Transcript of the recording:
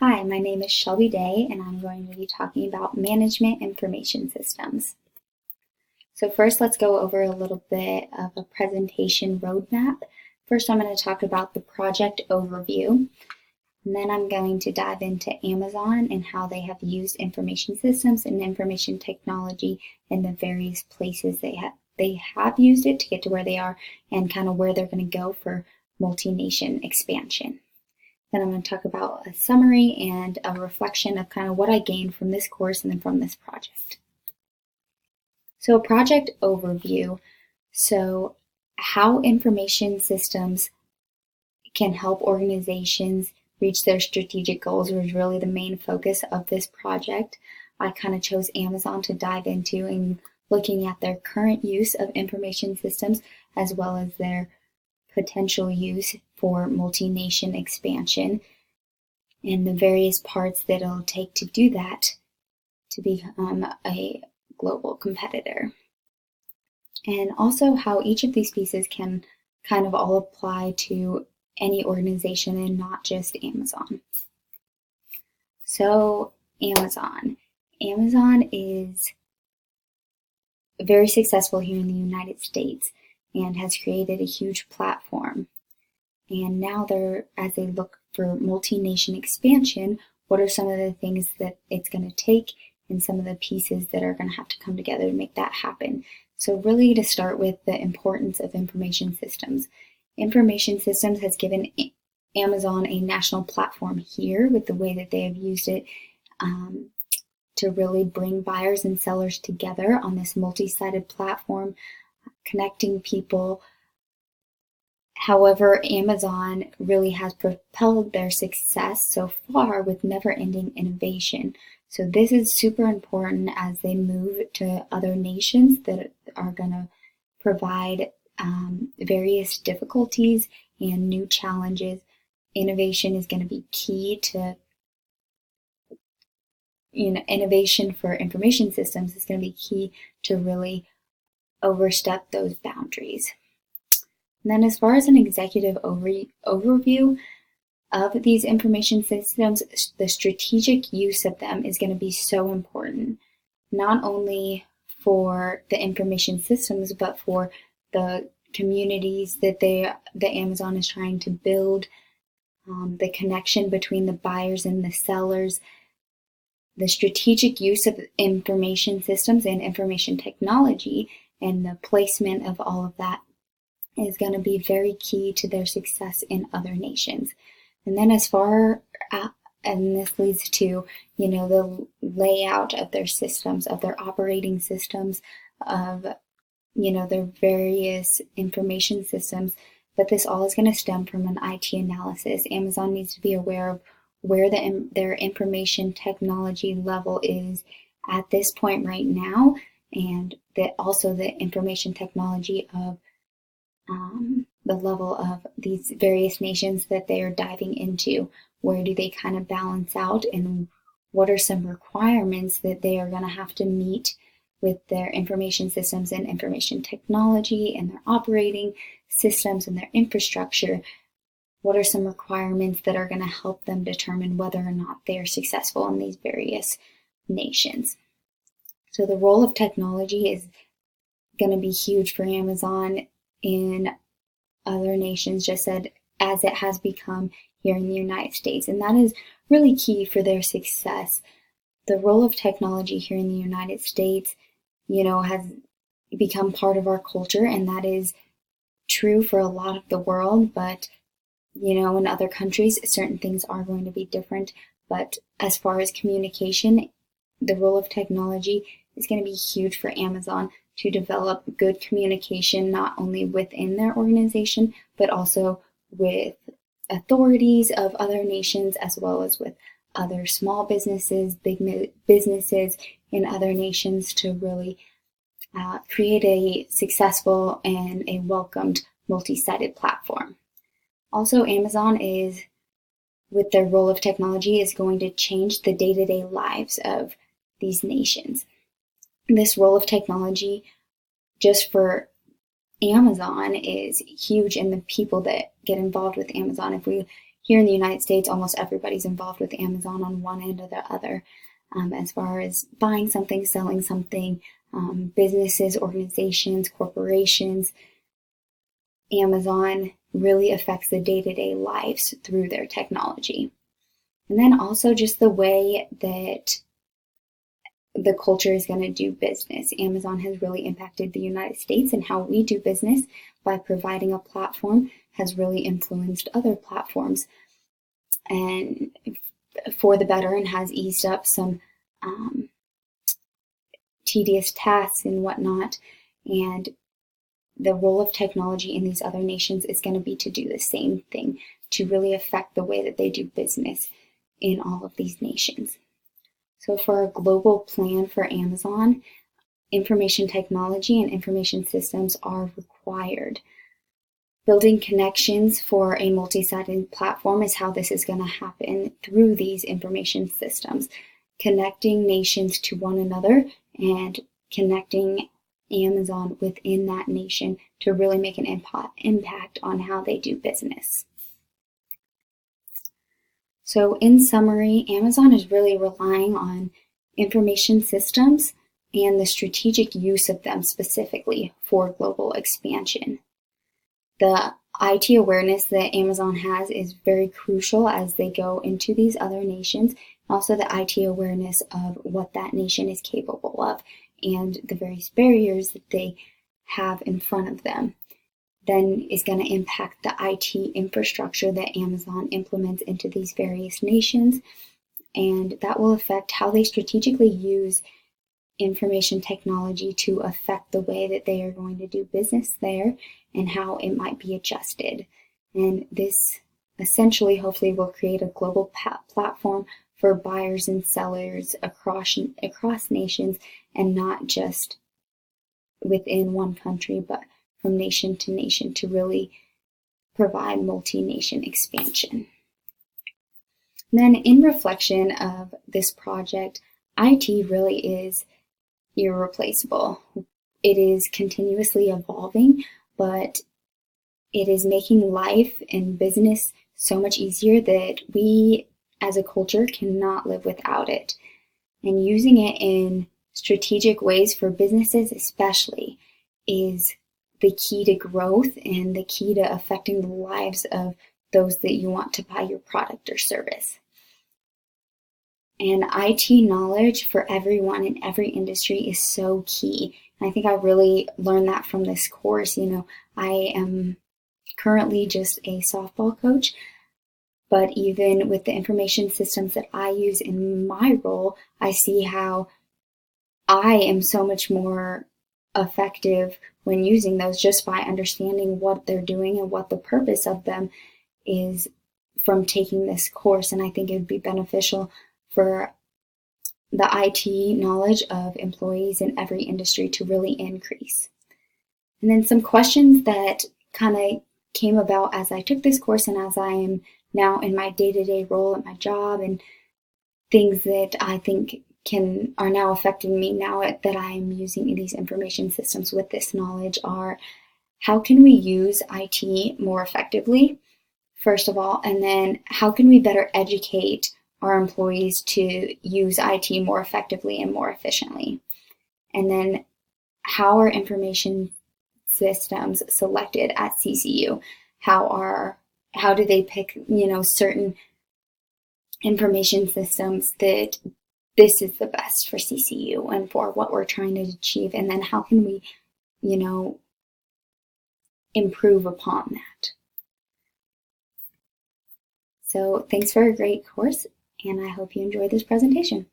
Hi, my name is Shelby Day, and I'm going to be talking about management information systems. So first, let's go over a little bit of a presentation roadmap. First, I'm going to talk about the project overview, and then I'm going to dive into Amazon and how they have used information systems and information technology in the various places they have used it to get to where they are and kind of where they're going to go for multi-nation expansion. Then I'm going to talk about a summary and a reflection of kind of what I gained from this course and then from this project. So a project overview. So how information systems can help organizations reach their strategic goals was really the main focus of this project. I kind of chose Amazon to dive into and looking at their current use of information systems as well as their potential use for multi-nation expansion and the various parts that it'll take to do that to become a global competitor. And also how each of these pieces can kind of all apply to any organization and not just Amazon. So Amazon is very successful here in the United States and has created a huge platform. And now as they look for multi-nation expansion, what are some of the things that it's going to take and some of the pieces that are going to have to come together to make that happen? So really to start with the importance of information systems. Information systems has given Amazon a national platform here with the way that they have used it to really bring buyers and sellers together on this multi-sided platform, connecting people. However, Amazon really has propelled their success so far with never-ending innovation. So this is super important as they move to other nations that are going to provide various difficulties and new challenges. Innovation is going to be key to, innovation for information systems is going to be key to really overstep those boundaries. And then as far as an executive overview of these information systems, the strategic use of them is going to be so important, not only for the information systems, but for the communities that Amazon is trying to build, the connection between the buyers and the sellers. The strategic use of information systems and information technology and the placement of all of that is going to be very key to their success in other nations. And then and this leads to, the layout of their systems, of their operating systems, of, their various information systems. But this all is going to stem from an IT analysis. Amazon needs to be aware of where their information technology level is at this point right now, and that also the information technology of the level of these various nations that they are diving into. Where do they kind of balance out, and what are some requirements that they are going to have to meet with their information systems and information technology and their operating systems and their infrastructure? What are some requirements that are going to help them determine whether or not they are successful in these various nations? So the role of technology is going to be huge for Amazon in other nations, just as it has become here in the United States. And that is really key for their success. The role of technology here in the United States, has become part of our culture, and that is true for a lot of the world. But, in other countries, certain things are going to be different. But as far as communication, the role of technology is going to be huge for Amazon to develop good communication, not only within their organization, but also with authorities of other nations, as well as with other small businesses, big businesses in other nations, to really create a successful and a welcomed multi-sided platform. Also, Amazon with their role of technology, is going to change the day-to-day lives of these nations. This role of technology just for Amazon is huge, and the people that get involved with Amazon. If we here in the United States, almost everybody's involved with Amazon on one end or the other, as far as buying something, selling something, businesses, organizations, corporations. Amazon really affects the day-to-day lives through their technology. And then also just the way that the culture is going to do business. Amazon has really impacted the United States, and how we do business by providing a platform has really influenced other platforms and for the better, and has eased up some tedious tasks and whatnot. And the role of technology in these other nations is going to be to do the same thing, to really affect the way that they do business in all of these nations. So for a global plan for Amazon, information technology and information systems are required. Building connections for a multi-sided platform is how this is going to happen through these information systems, connecting nations to one another and connecting Amazon within that nation to really make an impact on how they do business. So in summary, Amazon is really relying on information systems and the strategic use of them specifically for global expansion. The IT awareness that Amazon has is very crucial as they go into these other nations. Also the IT awareness of what that nation is capable of and the various barriers that they have in front of them then is going to impact the IT infrastructure that Amazon implements into these various nations, and that will affect how they strategically use information technology to affect the way that they are going to do business there and how it might be adjusted. And this essentially hopefully will create a global platform for buyers and sellers across nations, and not just within one country, but from nation to nation, to really provide multi-nation expansion. And then in reflection of this project, IT really is irreplaceable. It is continuously evolving, but it is making life and business so much easier that we as a culture cannot live without it. And using it in strategic ways for businesses especially is the key to growth and the key to affecting the lives of those that you want to buy your product or service. And IT knowledge for everyone in every industry is so key. And I think I really learned that from this course. I am currently just a softball coach, but even with the information systems that I use in my role, I see how I am so much more effective when using those just by understanding what they're doing and what the purpose of them is from taking this course. And I think it would be beneficial for the IT knowledge of employees in every industry to really increase. And then some questions that kind of came about as I took this course and as I am now in my day-to-day role at my job, and things that I think are now affecting me now that I'm using these information systems with this knowledge are: how can we use IT more effectively, first of all, and then how can we better educate our employees to use IT more effectively and more efficiently? And then how are information systems selected at CCU? How do they pick, certain information systems that this is the best for CCU and for what we're trying to achieve? And then how can we, improve upon that? So thanks for a great course, and I hope you enjoyed this presentation.